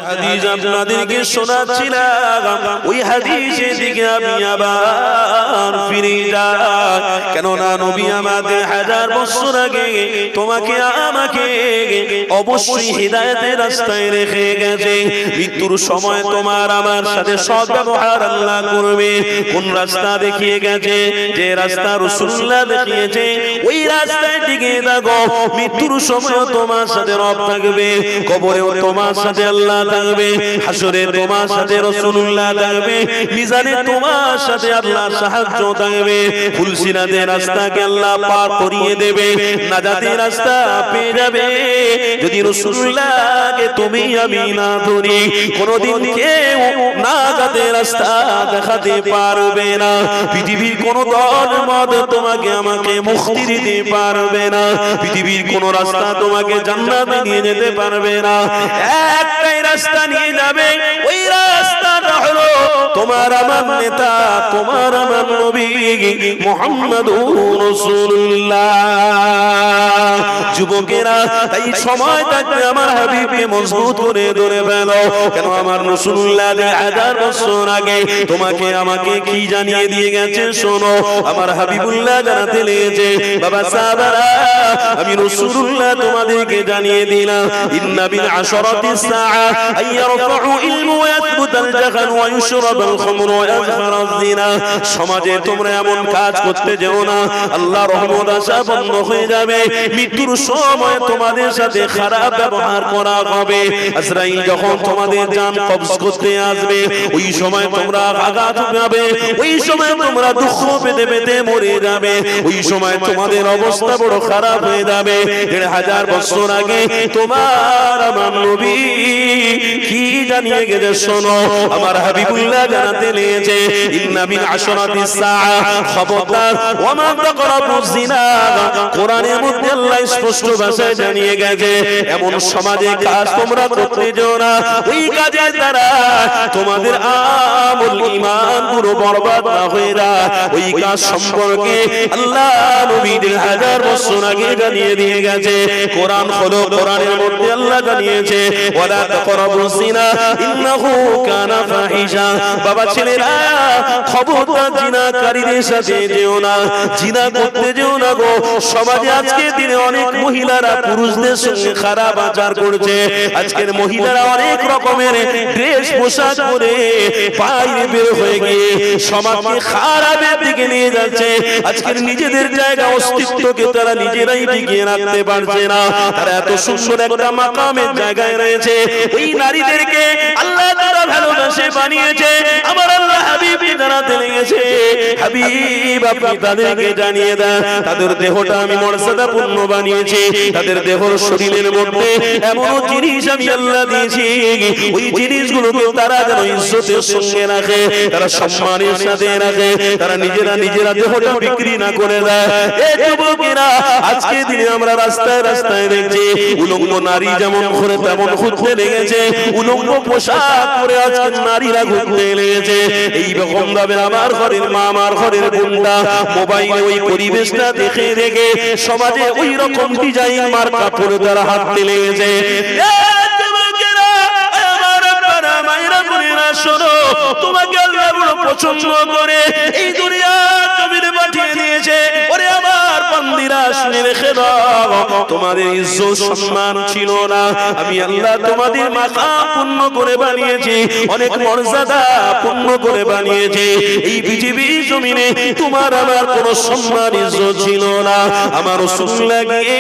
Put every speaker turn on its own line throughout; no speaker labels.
হাদিস আপনাদেরকে শোনাচ্ছিলাম, ওই হাদিসের দিকে আমি আবার ফিরে যাই। কেননা নবী আমাদের হাজার বছর আগে তোমাকে আমাকে অবশ্যই হিদায়াতের রাস্তায় রেখে গেছে। মৃত্যুর সময় তোমার আমার সাথে সৎ ব্যবহার আল্লাহ করবে। কোন রাস্তা দেখিয়ে গেছে? যে রাস্তা রাসূলুল্লাহ দেখিয়েছে, ওই রাস্তায় দিকে থাকো। মৃত্যুর সময় তোমার সাথে রব থাকবে, কবরেও তোমার সাথে আল্লাহ থাকবে, হাসরে তোমার সাথে রাসূলুল্লাহ থাকবে, মিজানে তোমার সাথে আল্লাহর সাহায্য থাকবে। ফুলসিরাতের রাস্তাকে আল্লাহ পার করিয়ে দেবে, নাজাতের রাস্তা পেয়ে যাবে। যদি রাসূলুল্লাহকে তুমি আমি না ধরি, কোনদিন কেউ নাজাতের রাস্তা দেখাতে পারবে না। পৃথিবীর কোন দল মত তোমাকে আমাকে মুক্তি দিতে পারবে না। পৃথিবীর কোন রাস্তা তোমাকে জান্নাতে নিয়ে যেতে পারবে না। একটাই রাস্তা নিয়ে যাবে, ওই রাস্তাটা হলো তোমার আমার নেতা, তোমার আমার নবী মুহাম্মাদুর রাসূলুল্লাহ। যুবকেরা, তাই সময় থাকতে আমার হাবিবকে মজবুত করে ধরে ফেলো। কেন আমার রাসূলুল্লাহ 1000 বছর আগে তোমাকে আমাকে কি জানিয়ে দিয়ে গেছে শোনো। আমার হাবিবুল্লাহ জানাতে লেগেছে, বাবা সাহাবারা, আমি রাসূলুল্লাহ তোমাদেরকে জানিয়ে দিলাম, ইন্না বিল আশরাতিস সাআ আইয়ারফাউ ইলমু ওয়া ইয়াথবুতাল জাহাল ওয়া ইউশরাবাল খামরু ওয়া ইয়াযহারাজ জিনা। সমাজে তোমরা এমন কাজ করতে যেও না, আল্লাহর রহমত আসা বন্ধ হয়ে যাবে। মৃত্যুর সময় তোমাদের সাথে খারাপ ব্যবহার করা হবে। আজরাইল যখন তোমাদের জান কবজ করতে আসবে, ওই সময় তোমরা আঘাত পাবে, ওই সময় তোমরা দুঃখ পেতে পেতে মরে যাবে, ওই সময় তোমাদের অবস্থা বড় খারাপ হয়ে যাবে। 1000 বছর আগে তোমার আমার নবী কি জানিয়ে গেছে শোনো। আমার হাবিবুল্লাহ জানাতে লেগেছে, ইন্না মিন আশরাতিস সাআ, খবরদার ওয়া মা তাকরাবুজ জিনা। কোরআনের মধ্যে আল্লাহ স্পষ্ট ভাষায় জানিয়ে গেছে, এমন সমাজে কাজ তোমরা করতে যেও না, ওই কাজের দ্বারা তোমাদের আমল ঈমান পুরো বরবাদ না হয়ে যায়। ওই কাজ সম্পর্কে আল্লাহ নবী 1000 বছর আগে জানিয়ে দিয়ে গেছে। কোরআন হলো, কোরআনের মধ্যে আল্লাহ জানিয়েছে, ওয়ালা তাকরাবুজ জিনা ইন্নাহু কানা ফাহিশা। বাবা ছেলেরা, খবরদার জিনাকারীদের সাথে যেও না, জিনা করতে যেও না গো। সমাজে আজকে দিনে অনেক মহিলারা পুরুষদের সঙ্গে খারাপ আচার করছে। আজকের মহিলারা অনেক রকমের ড্রেস পোশাক পরে বাইরে বের হয়ে গিয়ে সমাজকে খারাপের দিকে নিয়ে যাচ্ছে। আজকের নিজেদের জায়গা অস্তিত্বকে তারা নিজেরাই টিকিয়ে রাখতে পারছে না। তারা এত সুন্দর একটা মাকামের জায়গায় রয়েছে, ওই নারীদেরকে আল্লাহ তাআলা ভালোবাসে বানিয়েছে। আমার আল্লাহ হাবিবকে জানাতে লেগেছে, হাবিব আপনি তাদেরকে জানিয়ে দেন, তাদের দেহটা আমি মর্যাদাপূর্ণ বানিয়েছি, তাদের দেহর শরীরের মধ্যে এমন জিনিস আমি আল্লাহ দিয়েছি, ওই জিনিসগুলোকে তারা যেন ইজ্জতের সঙ্গে রাখে, তারা সম্মানের সাথে রাখে, তারা নিজেরা দেহটা বিক্রি না করে দেয়। এই যুবকেরা, আজকে দিনে আমরা রাস্তায় রাস্তায় দেখছি উলঙ্গ নারী যেমন ঘুরে তেমন ঘুরতে লেগেছে, উলঙ্গ পোশাক পরে আজকে নারীরা ঘুরতে লেগেছে। এইরকম ভাবে আমার ঘরের মা, আমার ঘরের বোনরা মোবাইলে ওই পরিবেশটা দেখে দেখে সমাজে ওই রকম ডিজাইন মার কাপড়ে তারা হাঁটতে লেগেছে। শোনো, তোমাকে আল্লাহ বড় পছন্দ করে এই দুনিয়া জমিনে পাঠিয়ে দিয়েছে। ওরে আমার বান্দিরা, শুনে রেখে দাও, তোমাদের ইজ্জত সম্মান ছিল না, আমি আল্লাহ তোমাদের মাকাম পূর্ণ করে বানিয়েছি, অনেক মর্যাদা পূর্ণ করে বানিয়েছি। এই পৃথিবীর জমিনে তোমার আমার কোনো সম্মান ইজ্জত ছিল না, আমার রাসূলুল্লাহ গিয়ে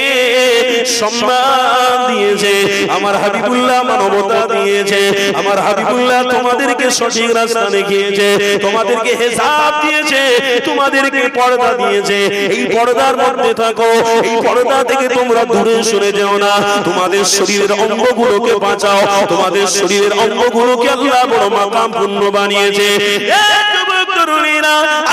সম্মান দিয়েছে, আমার হাবিবুল্লাহ মানবতা দিয়েছে, আমার হাবিবুল্লাহ তোমাদেরকে সঠিক রাস্তা দেখিয়েছে, তোমাদেরকে হিজাব দিয়েছে, তোমাদেরকে পর্দা দিয়েছে। এই পর্দার মধ্যে থাকো, এই পর্দা থেকে তোমরা দূরে সরে যেও না। তোমাদের শরীরের অঙ্গগুলোকে বাঁচাও, তোমাদের শরীরের অঙ্গগুলোকে আল্লাহ বড় মাকাম পূর্ণ বানিয়েছে।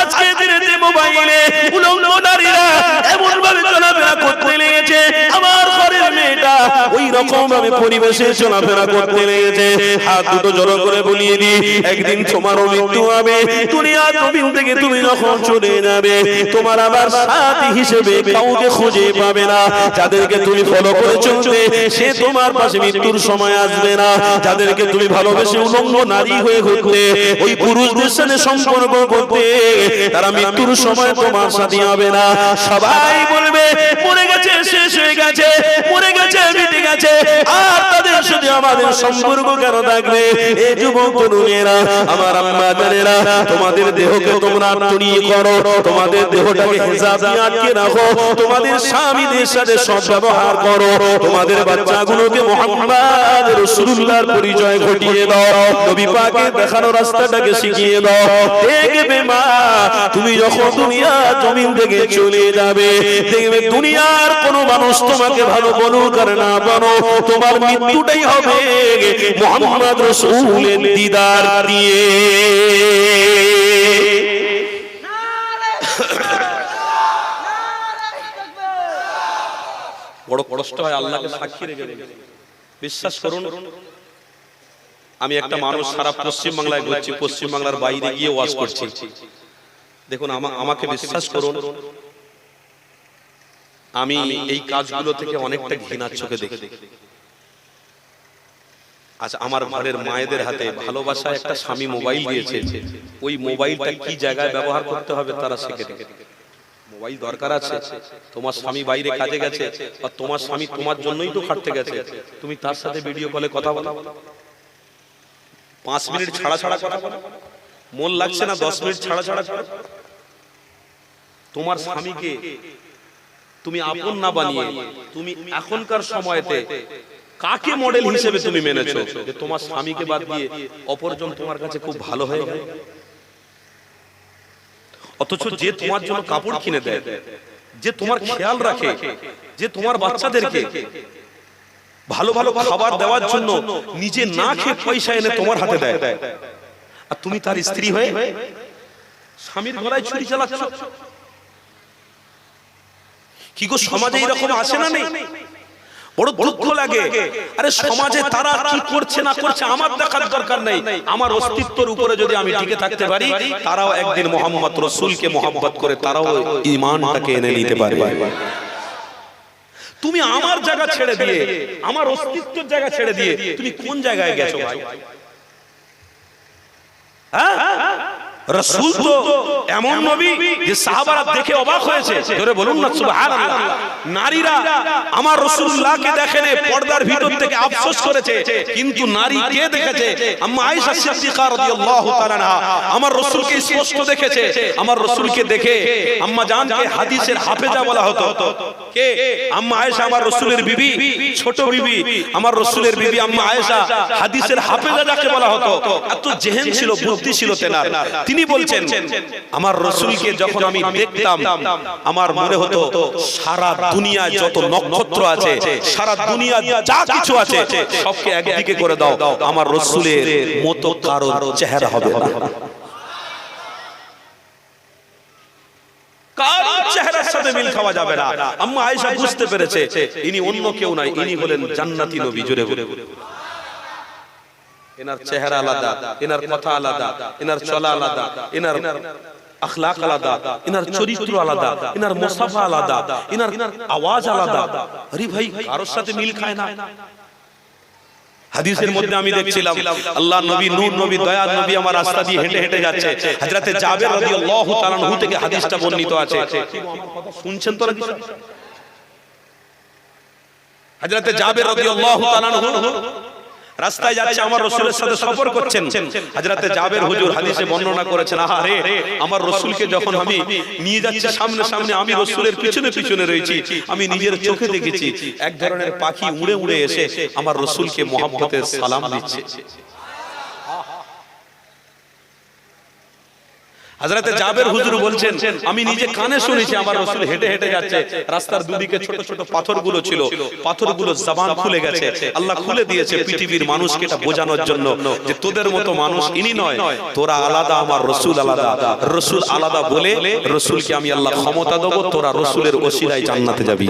আজকে দিনে মোবাইলে উলঙ্গ নারীরা এমন ভাবে চলাফেরা করতে লেগেছে, আমার ঘরের মেয়ে মেয়েটা ওই রকম ভাবে পরিবেশে চলাফেরা করতে লেগেছে। হাত দুটো জড়ো করে বলিয়ে দি, একদিন তোমারও মৃত্যু হবে। দুনিয়া জমিন থেকে তুমি যখন চলে যাবে, তোমার আবার সাথী হিসেবে কাউকে খুঁজে পাবে না। যাদেরকে তুমি ফলো করে চলবে, সে তোমার পাশে মৃত্যুর সময় আসবে না। যাদেরকে তুমি ভালোবেসে উলঙ্গ নারী হয়ে ঘুরতে, ওই পুরুষদের সাথে সম্পর্ক করতে, তারা মৃত্যুর সময় তোমার সাথী হবে না। সবাই বলবে মরে গেছে, শেষ হয়ে গেছে, মরে গেছে, মিটে গেছে, আর তাদের সাথে আমাদের সম্পর্ক কেন থাকবে? এই যুবক তরুণেরা, আমার আম্মা জানেরা, তোমাদের দেহকে তোমরা তৈরি করো, তোমাদের দেহটাকে হিজাব দিয়ে আটকে রাখো, তোমাদের স্বামীদের সাথে সদ্ব্যবহার করো, তোমাদের বাচ্চাগুলোকে মুহাম্মদ রাসূলুল্লাহর পরিচয় ঘটিয়ে দাও, নবী পাকের দেখানো রাস্তাটাকে শিখিয়ে দাও। দেখবে মা, তুমি যখন দুনিয়া জমিন থেকে চলে যাবে, দেখবে দুনিয়ার কোনো মানুষ তোমাকে ভালো বলুক আর না বলো, তোমার মৃত্যুটাই হবে মুহাম্মদ রাসূলের দিদার দিয়ে। বড় কষ্ট হয় আল্লাহকে সাক্ষী রেখে। বিশ্বাস করুন, আমি একটা মানুষ সারা পশ্চিম বাংলায় ঘুরছি, পশ্চিম বাংলার বাইরে গিয়ে ওয়াজ করছি। দেখুন, আমাকে বিশ্বাস করুন, আমি এই কাজগুলো থেকে অনেকটা ঘৃণার চোখে দেখি। আচ্ছা, আমার ঘরের মায়েদের হাতে ভালোবাসা একটা স্বামী মোবাইল দিয়েছে, ওই মোবাইলটা কি জায়গায় ব্যবহার করতে হবে তারা শিখে দেখে। মোবাইল দরকার আছে, তোমার স্বামী বাইরে কাজে গেছে, আর তোমার স্বামী তোমার জন্যই তো খাটতে গেছে, তুমি তার সাথে ভিডিও কলে কথা বলো, 5 মিনিট ছাড়া ছাড়া কথা বলো, মন লাগছে না 10 মিনিট ছাড়া ছাড়া। তোমার স্বামীকে তুমি আপন না বানিয়ে তুমি এখনকার সময়তে কাকে মডেল হিসেবে তুমি মেনেছো যে তোমার স্বামীকে বাদ দিয়ে অপরজন তোমার কাছে খুব ভালো হয়ে গেল? অথচ যে তোমার জন্য কাপড় কিনে দেয়, যে তোমার খেয়াল রাখে, যে তোমার বাচ্চাদেরকে ভালো ভালো খাবার দেওয়ার জন্য নিজে না খেয়ে পয়সা এনে তোমার হাতে দেয়, আর তুমি তার স্ত্রী হয়ে স্বামীর গলায় ছুরি চালাচ্ছ। কি গো, সমাজে এরকম আছে না নেই? বড় দুঃখ লাগে। আরে সমাজে তারা কি করছে না করছে আমার দেখার দরকার নেই, আমার অস্তিত্বের উপরে যদি আমি টিকে থাকতে পারি, তারাও একদিন মুহাম্মদ রাসূলকে মহব্বত করে তারাও ঈমানটাকে এনে নিতে পারবে। তুমি আমার জায়গা ছেড়ে দিয়ে, আমার অস্তিত্বের জায়গা ছেড়ে দিয়ে তুমি কোন জায়গায় গেছো ভাই? হ্যাঁ, রাসূল তো এমন নবী যে সাহাবারা দেখে অবাক হয়েছে। জোরে বলুন না সুবহানাল্লাহ। নারীরা আমার রাসূলুল্লাহকে দেখেনে পর্দার ভিতর থেকে আফসোস করেছে, কিন্তু নারী কে দেখেছে? আম্মা আয়েশা সিদ্দিকা রাদিয়াল্লাহু তাআলা আনহা আমার রাসূলকে স্পষ্ট দেখেছে। আমার রাসূলকে দেখে আম্মা জানকে হাদিসের হাফেজা বলা হতো। কে? আম্মা আয়েশা, আমার রাসূলের বিবি, ছোট বিবি, আমার রাসূলের বিবি আম্মা আয়েশা হাদিসের হাফেজা যাকে বলা হতো। এত জেহেন ছিল, বুদ্ধি ছিল তেনার। তিনি বলছেন, আমার রাসূলকে যখন আমি দেখতাম আমার মনে হতো সারা দুনিয়ায় যত নক্ষত্র আছে, সারা দুনিয়া যা কিছু আছে সবকে একদিকে করে দাও, আমার রাসূলের মতো কারোর চেহারা হবে না। কারোর চেহারার সাথে মিল খাওয়া যাবে না। আম্মা আয়েশা বুঝতে পেরেছে ইনি অন্য কেউ নয়, ইনি হলেন জান্নাতি নবী। জোরে বলে, এনার চেহারা আলাদা, এনার কথা আলাদা, এনার চলা আলাদা, এনার আখলাক আলাদা, এনার চরিত্র আলাদা, এনার মুসাফা আলাদা, এনার আওয়াজ আলাদা। আরে ভাই, কারোর সাথে মিল খায় না। হাদিসের মধ্যে আমি দেখছিলাম আল্লাহর নবী, নূর নবী, দয়ার নবী আমার রাস্তা দিয়ে হেঁটে হেঁটে যাচ্ছে। হযরতে জাবের রাদিয়াল্লাহু তাআলা আনহু থেকে হাদিসটা বর্ণিত আছে। শুনছেন তো? হযরতে জাবের রাদিয়াল্লাহু তাআলা আনহু রাস্তায় যাচ্ছে, আমার রাসূলের সাথে সফর করছেন। হযরতে জাবের হুজুর হাদিসে বর্ণনা করেছেন, আরে আমার রাসূলকে যখন আমি নিয়ে যাচ্ছি সামনে সামনে, আমি রাসূলের পিছনে পিছনে রয়েছি, আমি নিজের চোখে দেখেছি এক ধরনের পাখি উড়ে উড়ে এসে আমার রাসূলকে মহব্বতের সালাম দিচ্ছে। হযরতে জাবের হুজুর বলছেন, আমি নিজে কানে শুনেছি আমার রাসূল হেঁটে হেঁটে যাচ্ছে, রাস্তার দুদিকে ছোট ছোট পাথরগুলো ছিল, পাথরগুলো জবান খুলে গেছে, আল্লাহ খুলে দিয়েছে পৃথিবীর মানুষকে এটা বোঝানোর জন্য যে তোদের মতো মানুষ ইনি নয়, তোরা আলাদা, আমার রাসূল আলাদা। রাসূল আলাদা বলে রাসূলকে আমি আল্লাহ ক্ষমতা দেব, তোরা রাসূলের ওসিলায় জান্নাতে যাবি।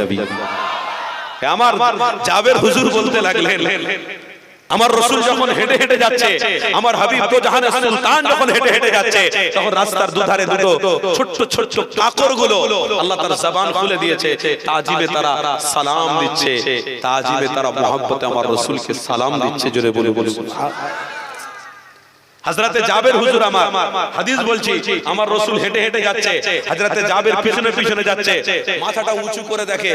আমার জাবের হুজুর বলতে লাগলেন, আমার রাসূল যখন হেঁটে হেঁটে যাচ্ছে, আমার হাবিব তো জাহানের সুলতান যখন হেঁটে হেঁটে যাচ্ছে, তখন রাস্তার দুধারে দুটো ছোট্ট ছোট্ট কাকরগুলো আল্লাহ তার জবান খুলে দিয়েছে, তাজিবে তারা সালাম দিচ্ছে, তাজিবে তারা মহব্বতে আমার রাসূলকে সালাম দিচ্ছে। জোরে বলে বলে হযরতে জাবের হুজুর আমার হাদিস বলছি, আমার রাসূল হেঁটে হেঁটে যাচ্ছে, হযরতে জাবের পিছনে পিছনে যাচ্ছে, মাথাটা উঁচু করে দেখে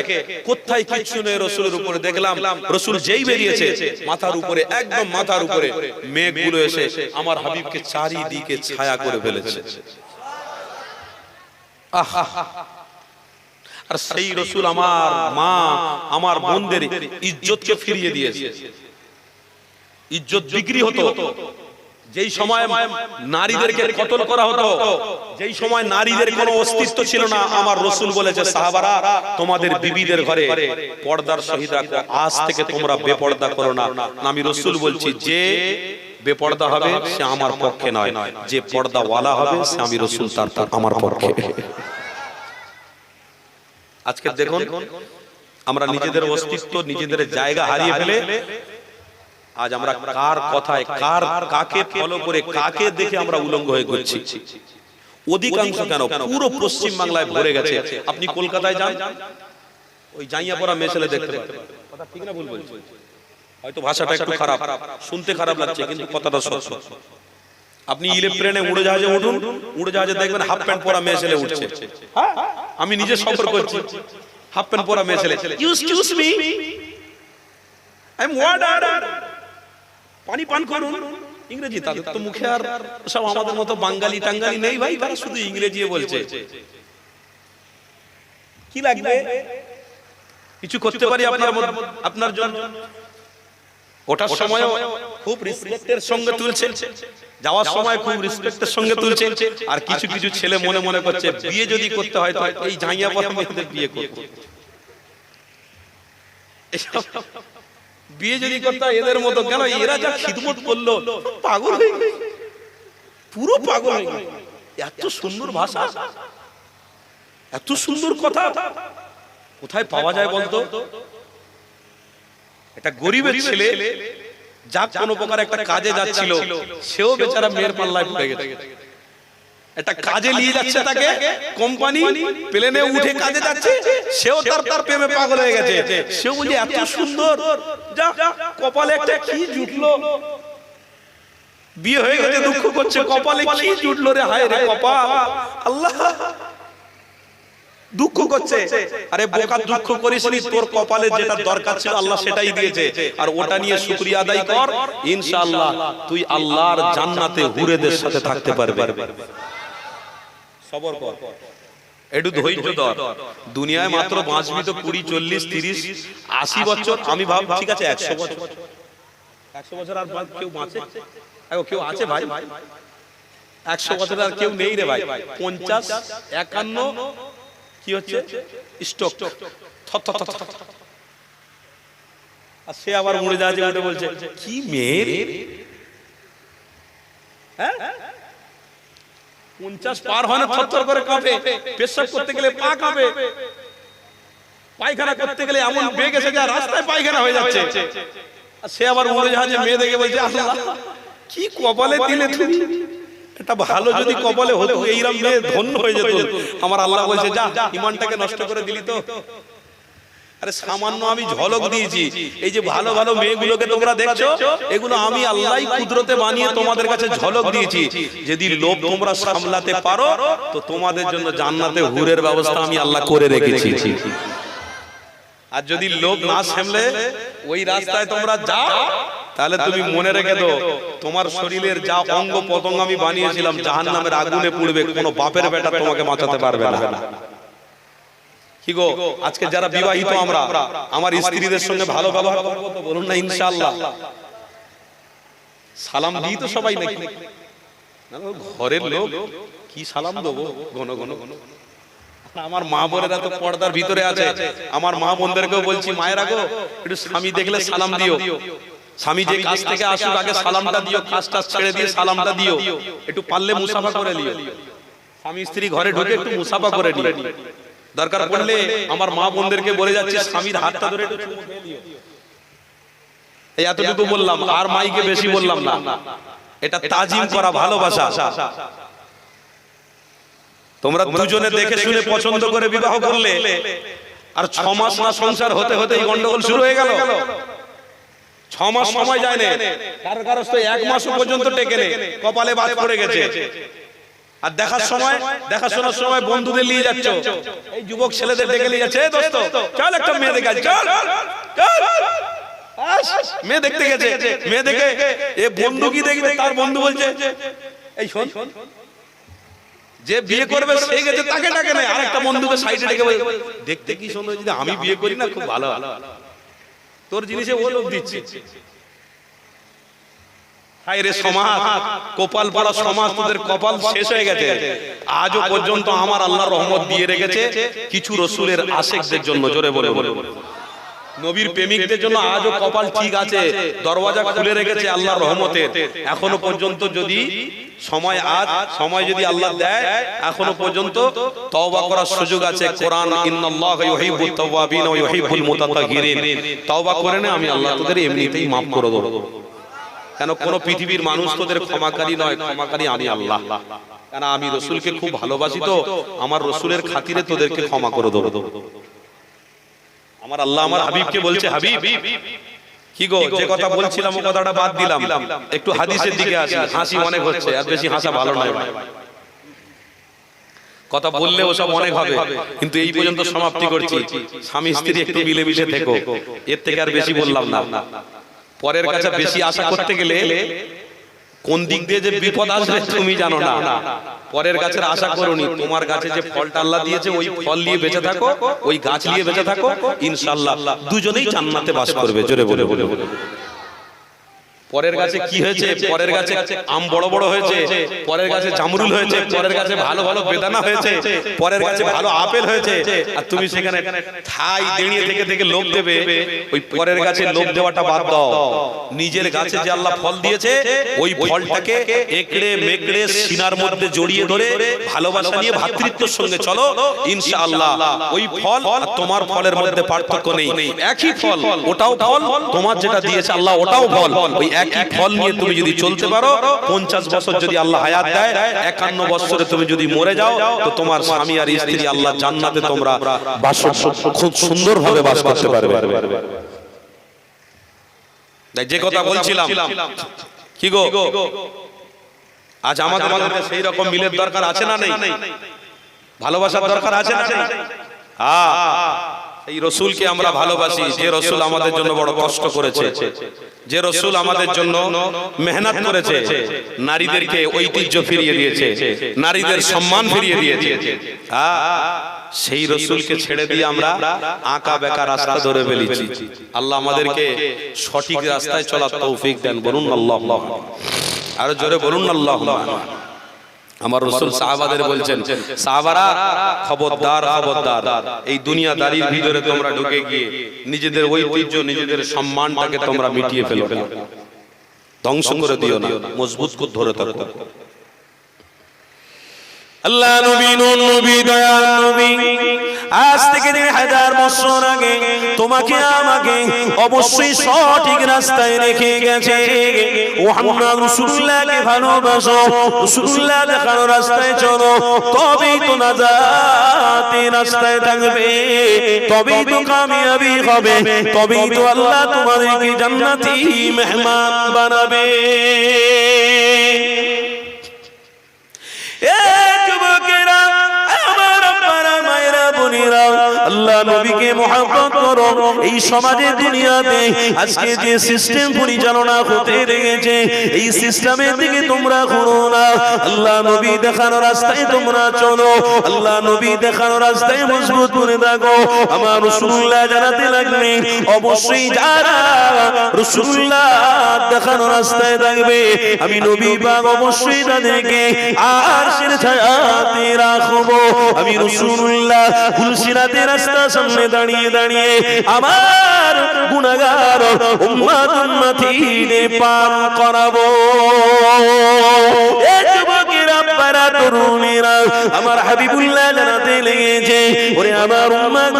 কোথায় কিছু নেই রাসূলের উপরে। দেখলাম রাসূল যেই বেরিয়েছে, মাথার উপরে একদম মাথার উপরে মেঘগুলো এসে আমার হাবিবকে চারিদিকে ছায়া করে ফেলেছে। আর সেই রাসূল আমার মা আমার বোনদের ইজ্জতকে ফিরিয়ে দিয়েছে। ইজ্জত বিক্রি হতো, যেই সময় নারীদেরকে কতল করা হতো, যেই সময় নারীদের কোনো অস্তিত্ব ছিল না, আমার রাসূল বলেছে, সাহাবারা তোমাদের বিবিদের ঘরে পর্দার সহিত রাখো, আজ থেকে তোমরা বেপর্দা করো না। আমি রাসূল বলছি, যে বেপর্দা হবে সে আমার পক্ষে নয়, যে পর্দাওয়ালা হবে সে আমি রাসূল তার আমার পক্ষে। আজকে দেখুন আমরা নিজেদের অস্তিত্ব নিজেদের জায়গা হারিয়ে ফেলে আজ আমরা কার কথায় কাকে ফলো করে কাকে দেখে আমরা উলঙ্গ হয়ে ঘুরছি। অধিকাংশ কেন পুরো পশ্চিম বাংলায় ভরে গেছে। আপনি কলকাতায় যান, ওই জাইয়াপড়া মেয়ে ছেলে দেখতে পাবেন। কথা ঠিক না ভুল বলছি? হয়তো ভাষাটা একটু খারাপ, শুনতে খারাপ লাগছে, কিন্তু কথাটা সত্য। আপনি ইলেকট্রনে উড়োজাহাজে উঠুন, উড়োজাহাজে দেখবেন হাফ প্যান্ট পরা মেয়ে ছেলে উঠছে। আমি নিজে সফর করছি, হাফ প্যান্ট পরা মেয়ে ছেলে, excuse me, I am water, পানি পান করুন। ইংরেজি, তাদের তো মুখে আর সব আমাদের মতো বাঙালি টাঙ্গালি নেই ভাই, তারা শুধু ইংরেজি বলছে। কি লাগবে? কিছু করতে পারি আপনার জন্য? ওটার সময় খুব রেসপেক্টের সঙ্গে তুলছে, যাওয়ার সময় খুব রেসপেক্টের সঙ্গে তুলছে। আর কিছু কিছু ছেলে মনে মনে করছে বিয়ে যদি করতে হয় তো এই জাইয়া পড়া মেয়েদের বিয়ে করব। বিয়ে যদি করতে হয় এদের মতো, কেন এরা যা খিদমত করলো, পাগল হয়ে গেছে, পুরো পাগল হয়ে গেছে। এত সুন্দর ভাষা, এত সুন্দর কথা কোথায় পাওয়া যায় বলতো? একটা গরিবের ছেলে যা কোনো প্রকার একটা কাজে যাচ্ছিল, সেও বেচারা মেয়ের পাল্লায় পড়ে গেছে। একটা কাজে নিয়ে যাচ্ছে তাকে কোম্পানি, প্লেনে উঠে কাজে যাচ্ছে, সেও তার প্রেমে পাগল হয়ে গেছে। সেও বলছে এত সুন্দর, যা কপালে একটা কি জুটলো, বিয়ে হয়ে গেছে দুঃখ করছে, কপালে কি জুটলো রে, হায় রে কপাল, আল্লাহ দুঃখ করছে। আরে বোকা, দুঃখ করিসনি, তোর কপালে যেটা দরকার ছিল আল্লাহ সেটাই দিয়েছে, আর ওটা নিয়ে শুকরিয়া আদায় কর, ইনশাআল্লাহ তুই আল্লাহর জান্নাতে হুরেদের সাথে থাকতে পারবি। সবর কর, একটু ধৈর্য ধর। দুনিয়ায় মাত্র বাঁচবি তো 20, 40, 30, 80 বছর। আমি ভাব ঠিক আছে 100 বছর, 100 বছর আর কেউ বাঁচে? কেউ আছে ভাই? 100 বছর আর কেউ নেই রে ভাই। 50, 51 কি হচ্ছে স্টক, আর সে আবার উড়ে যাচ্ছে, উঠে বলছে কি মেয়ের, হ্যাঁ 50 পার হয় না থরথর করে কাঁপে, পেশাব করতে গেলে পা কাঁপে, পায়খানা করতে গেলে এমন বেগ এসে যায় রাস্তায় পায়খানা হয়ে যাচ্ছে। আর সে আবার উড়ে যাচ্ছে, মেয়ে দেখে বলছে আল্লাহ কি কপালে দিলে তুমি, এটা ভালো যদি কপালে হতো এইরকম মেয়ে ধন্য হয়ে যেত। আমার আল্লাহ বলছে যা, ঈমানটাকে নষ্ট করে দিলি তো। আরে সামান্য আমি ঝলক দিয়েছি, এই যে ভালো ভালো মেয়েগুলোকে তোমরা দেখছো, এগুলো আমি আল্লাহই কুদরতে বানিয়ে তোমাদের কাছে ঝলক দিয়েছি। যদি লোভ তোমরা সামলাতে পারো তো তোমাদের জন্য জান্নাতে হুরের ব্যবস্থা আমি আল্লাহ করে রেখেছি। আর যদি লোভ না সামলে ওই রাস্তায় তোমরা যাও, তাহলে তুমি মনে রেখে দাও তোমার শরীরের যা অঙ্গ পতঙ্গ আমি বানিয়েছিলাম জাহান্নামের আগুনে পুড়বে, কোনো বাপের বেটা তোমাকে বাঁচাতে পারবে না। কি গো, আজকে যারা বিবাহিত আমরা, আমার স্ত্রীদের সঙ্গে ভালো ব্যবহার করবো তো বলুন না ইনশাআল্লাহ? সালাম দিই তো সবাই নাকি? ঘরের লোক কি সালাম দেবো ঘন ঘন? আমার মা বোনেরা তো পর্দার ভিতরে আছে, আমার মা বোনদেরকেও বলছি, মায়েরা গো একটু স্বামী দেখলে সালাম দিও। স্বামী যে কাজ থেকে আসুক আগে সালামটা দিও, কাজটা ছেড়ে দিয়ে সালামটা দিও। একটু পারলে মুসাফা করে নিও, স্বামী স্ত্রী ঘরে ঢুকে একটু মুসাফা করে নিও।
দরকার পড়লে আমার মা বোনদেরকে বলে যাচ্ছে স্বামীর হাতটা ধরে একটু চুমু খেয়ে নিও। এই এতটুকু বললাম, আর মাইকে বেশি বললাম না। এটা তাজিম করা ভালোবাসা। তোমরা দুজনে দেখে শুনে পছন্দ করে বিবাহ করলে, আর 6 মাস না সংসার হতে হতে এই গন্ডগোল শুরু হয়ে গেল। 6 মাস সময় যায় না, কারো কারো তো 1 মাস পর্যন্ত টেকে নেই, কপালে বাদ পড়ে গেছে। আর দেখাশোনার সময় বন্ধুদের নিয়ে যাচ্ছ, এই যুবক ছেলেদের ডেকে নিয়ে যাচ্ছে, দোস্ত চল একটা মেয়ে দেখে আয়, চল চল। মেয়ে দেখতে গেছে, মেয়ে দেখে এ বন্ধু কি দেখবে, তার বন্ধু বলছে এই শোন, যে বিয়ে করবে সে গেছে, তাকে ডাকে না, আরেকটা বন্ধুকে সাইডে ডেকে বলে দেখতে কি সুন্দর, যদি আমি বিয়ে করি না খুব ভালো, তোর জিনিসে ও লোক দিচ্ছে। হায় রে সমাজ, কপাল পড়া সমাজ, তোদের কপাল শেষ হয়ে গেছে। আজও পর্যন্ত আমার আল্লাহর রহমত দিয়ে রেখেছে কিছু রাসূলের আশিকদের জন্য, জোরে বলে বলে নবীর প্রেমিকদের জন্য আজও কপাল ঠিক আছে, দরওয়াজা খুলে রেখেছে আল্লাহর রহমতের। এখনো পর্যন্ত যদি সময় যদি আল্লাহ দেয়, এখনো পর্যন্ত তওবা করার সুযোগ আছে। কোরআন ইন্নাল্লাহা ইউহিব্বুত তাওয়াবিন ওয়া ইউহিব্বুল মুতাতাহহিরিন, তওবা করে নে, আমি আল্লাহ তোদের এমনিতেই maaf করে দেব। কেন কোন পৃথিবীর মানুষ তোদের ক্ষমাকারী নয়, ক্ষমাকারী আমি আল্লাহ। কেন আমি রাসূলকে খুব ভালোবাসি, তো আমার রাসূলের খাতিরে তোদেরকে ক্ষমা করে দেব। আমার আল্লাহ আমার হাবিবকে বলছে, হাবিব কি গো, যে কথা বলছিলাম ও কথাটা বাদ দিলাম, একটু হাদিসের দিকে আসি। হাসি অনেক হচ্ছে, আর বেশি হাসা ভালো নয়। কথা বললে ওসব অনেক হবে, কিন্তু এই পর্যন্ত সমাপ্তি করছি। স্বামী স্ত্রী একটু মিলেমিশে থেকো, এর থেকে আর বেশি বললাম না। পরের কাছে বেশি আশা করতে গেলে কোন দিক দিয়ে যে বিপদ আসবে তুমি জানো না। পরের গাছের আশা করোনি, তোমার গাছে যে ফলটা আল্লাহ দিয়েছে ওই ফল নিয়ে বেঁচে থাকো, ওই গাছ নিয়ে বেঁচে থাকো, ইনশাআল্লাহ দুজনেই জান্নাতে বাস করবে। জোরে বলে বলে পরের গাছে কি হয়েছে, পরের গাছে আম বড় বড় হয়েছে, পরের গাছে জামরুল হয়েছে, পরের গাছে ভালো ভালো বেদানা হয়েছে, পরের গাছে ভালো আপেল হয়েছে, আর তুমি সেখানে ঠাই দাঁড়িয়ে থেকে থেকে লোভ দেবে। ওই পরের গাছে লোভ দেওয়াটা বাদ দাও। নিজের গাছে যে আল্লাহ ফল দিয়েছে ওই ফলটাকে একড়ে মেকড়ে সিনার মধ্যে জড়িয়ে ধরে ভালোবাসা নিয়ে ভ্রাতৃত্বের সঙ্গে চলো, ইনশাআল্লাহ ওই ফল আর তোমার ফলের মধ্যে পার্থক্য নেই, একই ফল। ওটাও ফল, তোমার যেটা দিয়েছে আল্লাহ ওটাও ফল। ওই একই ফল নিয়ে তুমি যদি চলতে পারো, 50 বছর যদি আল্লাহ হায়াত দেয়, 51 বছরে তুমি যদি মরে যাও, তো তোমার স্বামী আর স্ত্রী আল্লাহ জান্নাতে তোমরা খুব সুন্দরভাবে বাস করতে পারবে। যে কথা বলছিলাম, কি গো আজ আমাদের সেই রকম মিলের দরকার আছে না নেই? ভালোবাসার দরকার আছে না নেই? এই রাসূলকে আমরা ভালোবাসি, যে রাসূল আমাদের জন্য বড় কষ্ট করেছে, যে রাসূল আমাদের জন্য মেহনত করেছে, নারীদেরকে ঐতিহ্য ফিরিয়ে দিয়েছে, নারীদের সম্মান ফিরিয়ে দিয়েছে। সেই রাসূলকে ছেড়ে দিয়ে আমরা আঁকা বেঁকা রাস্তা ধরে ফেলেছি। আল্লাহ আমাদেরকে সঠিক রাস্তায় চলার তৌফিক দেন। বলুন আল্লাহ, আরো জোরে বলুন আল্লাহ। আমার রাসূল সাহাবাদের বলছেন, সাহাবারা খবরদার খবরদার, এই দুনিয়াদারির ভিতরে তোমরা ঢুকে গিয়ে নিজেদের ঐতিহ্য নিজেদের সম্মানটাকে তোমরা মিটিয়ে ফেলো না, ধ্বংস করে দিও না, মজবুত করে ধরে থাকো।
আল্লাহ নবী নবী দয়াল নবী আজ থেকে 1000 বছর আগে তোমাকে আমাকে অবশ্যই সঠিক রাস্তায় রেখে গেছে। মুহাম্মদ রাসূলুল্লাহকে ভালোবাসো, রাসূলুল্লাহ দেখানো রাস্তায় চলো, তবেই তো নাজাতের রাস্তায় থাকবে, তবেই তো কামিয়াবি হবে, তবেই তো আল্লাহ তোমাদেরকে জান্নাতি মেহমান বানাবে। আল্লাহ নবীকে মহব্বত করো। এই সমাজে দুনিয়াতে আজকে যে সিস্টেম পরিচালনা হতে দেখেছে, এই সিস্টেমের দিকে তোমরা ঘুরো না। আল্লাহ নবী দেখানো রাস্তায় তোমরা চলো, আল্লাহ নবী দেখানো রাস্তায় মজবুত করে থাকো। আমার রাসূলুল্লাহ জানাতে লাগলেন, অবশ্যই যারা রাসূলুল্লাহ দেখানো রাস্তায় থাকবে, আমি নবী পাক অবশ্যই তাদেরকে আরশের ছায়াতে রাখবো। আমি রাসূলুল্লাহ ফুলসিরাতের রাস্তার সামনে দাঁড়িয়ে দাঁড়িয়ে আমার গুনাহগার উম্মত উম্মতিদের পার করাবো। এ যুবকেরা, পারা তরুণেরা, আমার হাবিবুল্লাহ জানাতে লেগেছে, ওরে আমার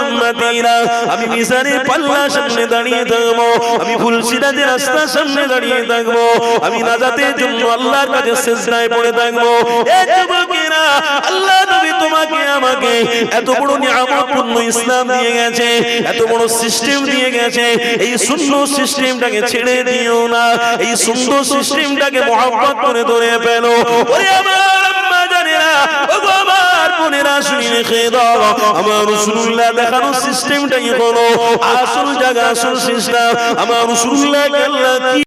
উম্মতিরা, আমি মিজানের পাল্লার সামনে দাঁড়িয়ে থাকবো, আমি ফুলসিরাতের রাস্তার সামনে দাঁড়িয়ে থাকবো, আমি নাজাতের জন্য আল্লাহর কাছে সিজদায় পড়ে থাকবো। এ যুবকেরা, আল্লাহ নবী তোমাকে আমাকে এত বড় নিয়ামতপূর্ণ ইসলাম দিয়ে গেছে, এত বড় সিস্টেম দিয়ে গেছে, এই সুন্দর সিস্টেমটাকে ছেড়ে দিও না, এই সুন্দর সিস্টেমটাকে মহব্বত করে ধরে ফেলো। ওরে আমার আম্মা জানেরা, ওগো আমার বোনেরা, শুনে রেখে দাও, আমার রাসূলুল্লাহ দেখানো সিস্টেমটাই হলো আসল জায়গা, আসল সিস্টেম। আমার রাসূলুল্লাহ আল্লাহ